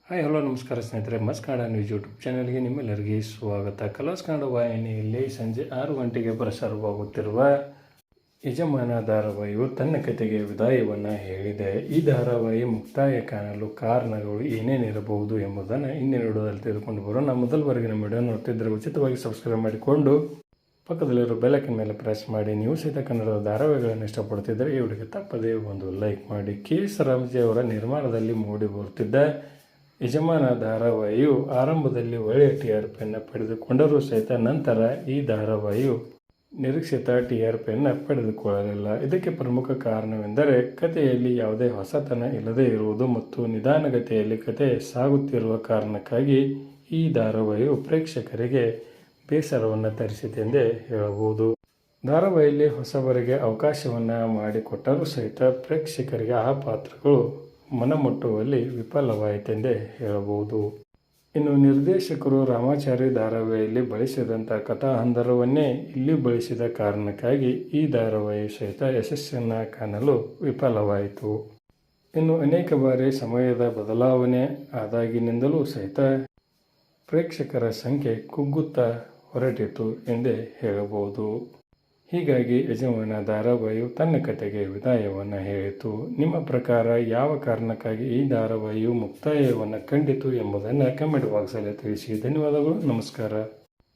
Hi hello ನಮಸ್ಕಾರ ಸ್ನೇಹಿತರೆ, ಮಸ್ ಕನ್ನಡ ನ್ಯೂಸ್ ಯೂಟ್ಯೂಬ್ ಚಾನಲ್ಗೆ ನಿಮ್ಮೆಲ್ಲರಿಗೆ ಸ್ವಾಗತ. ಕಲರ್ಸ್ ಕನ್ನಡ ವಾಹಿನಿಯಲ್ಲಿ ಸಂಜೆ 6 ಗಂಟೆಗೆ ಪ್ರಸಾರವಾಗುತ್ತಿರುವ ಯಜಮಾನ ಧಾರಾವಾಹಿಯು ತನ್ನ ಕತೆಗೆ ವಿದಾಯವನ್ನು ಹೇಳಿದೆ. ಈ ಧಾರಾವಾಹಿ ಮುಕ್ತಾಯ ಕಾಣಲು ಕಾರಣಗಳು ಏನೇನಿರಬಹುದು ಎಂಬುದನ್ನು ಇಂದಿನ ವಿಡಿಯೋದಲ್ಲಿ ತಿಳಿದುಕೊಂಡು ಬರೋಣ. ಮೊದಲವರೆಗೆ ನಮ್ಮ ವಿಡಿಯೋ ನೋಡ್ತಿದ್ದರೆ ಉಚಿತವಾಗಿ ಸಬ್ಸ್ಕ್ರೈಬ್ ಮಾಡಿಕೊಂಡು ಪಕ್ಕದಲ್ಲಿರೋ ಬೆಲ್ಲೈಕನ್ ಮೇಲೆ ಪ್ರೆಸ್ ಮಾಡಿ. ನೀವು ಸಹಿತ ಕನ್ನಡದ ಧಾರಾವಾಹಿಗಳನ್ನು ಇಷ್ಟಪಡ್ತಿದ್ದರೆ ಈ ವಿಡಿಯೋಗೆ ತಪ್ಪದೇ ಒಂದು ಲೈಕ್ ಮಾಡಿ. KS ರಾಮಜಿ ಅವರ ನಿರ್ಮಾಣದಲ್ಲಿ ಮೂಡಿ ಬರುತ್ತಿದ್ದ ಯಜಮಾನ ಧಾರಾವಾಹಿಯು ಆರಂಭದಲ್ಲಿ ಒಳ್ಳೆಯ TRP ಪಡೆದುಕೊಂಡರೂ ಸಹಿತ ನಂತರ ಈ ಧಾರಾವಾಹಿಯು ನಿರೀಕ್ಷಿತ TRP ಪಡೆದುಕೊಳ್ಳಲಿಲ್ಲ. ಇದಕ್ಕೆ ಪ್ರಮುಖ ಕಾರಣವೆಂದರೆ ಕಥೆಯಲ್ಲಿ ಯಾವುದೇ ಹೊಸತನ ಇಲ್ಲದೇ ಇರುವುದು ಮತ್ತು ನಿಧಾನಗತಿಯಲ್ಲಿ ಕತೆ ಸಾಗುತ್ತಿರುವ ಕಾರಣಕ್ಕಾಗಿ ಈ ಧಾರಾವಾಹಿಯು ಪ್ರೇಕ್ಷಕರಿಗೆ ಬೇಸರವನ್ನು ತರಿಸಿತೆಂದೇ ಹೇಳಬಹುದು. ಧಾರಾವಾಹಿಯಲ್ಲಿ ಹೊಸಬರಿಗೆ ಅವಕಾಶವನ್ನು ಮಾಡಿಕೊಟ್ಟರೂ ಸಹಿತ ಪ್ರೇಕ್ಷಕರಿಗೆ ಆ ಪಾತ್ರಗಳು ಮನಮುಟ್ಟುವಲ್ಲಿ ವಿಫಲವಾಯಿತೆಂದೇ ಹೇಳಬಹುದು. ಇನ್ನು ನಿರ್ದೇಶಕರು ರಾಮಾಚಾರಿ ಧಾರಾವಾಹಿಯಲ್ಲಿ ಬಳಸಿದಂಥ ಕಥಾಹಂದರವನ್ನೇ ಇಲ್ಲಿ ಬಳಸಿದ ಕಾರಣಕ್ಕಾಗಿ ಈ ಧಾರಾವಾಹಿ ಸಹಿತ ಯಶಸ್ಸನ್ನು ಕಾಣಲು ವಿಫಲವಾಯಿತು. ಇನ್ನು ಅನೇಕ ಬಾರಿ ಸಮಯದ ಬದಲಾವಣೆ ಆದಾಗಿನಿಂದಲೂ ಸಹಿತ ಪ್ರೇಕ್ಷಕರ ಸಂಖ್ಯೆ ಕುಗ್ಗುತ್ತಾ ಹೊರಟಿತು ಎಂದೇ ಹೇಳಬಹುದು. ಹೀಗಾಗಿ ಯಜಮಾನ ಧಾರಾವಾಹಿಯು ತನ್ನ ಕತೆಗೆ ವಿದಾಯವನ್ನು ಹೇಳಿತು. ನಿಮ್ಮ ಪ್ರಕಾರ ಯಾವ ಕಾರಣಕ್ಕಾಗಿ ಈ ಧಾರಾವಾಹಿಯು ಮುಕ್ತಾಯವನ್ನು ಕಂಡಿತು ಎಂಬುದನ್ನು ಕಮೆಂಟ್ ಬಾಕ್ಸಲ್ಲಿ ತಿಳಿಸಿ. ಧನ್ಯವಾದಗಳು. ನಮಸ್ಕಾರ.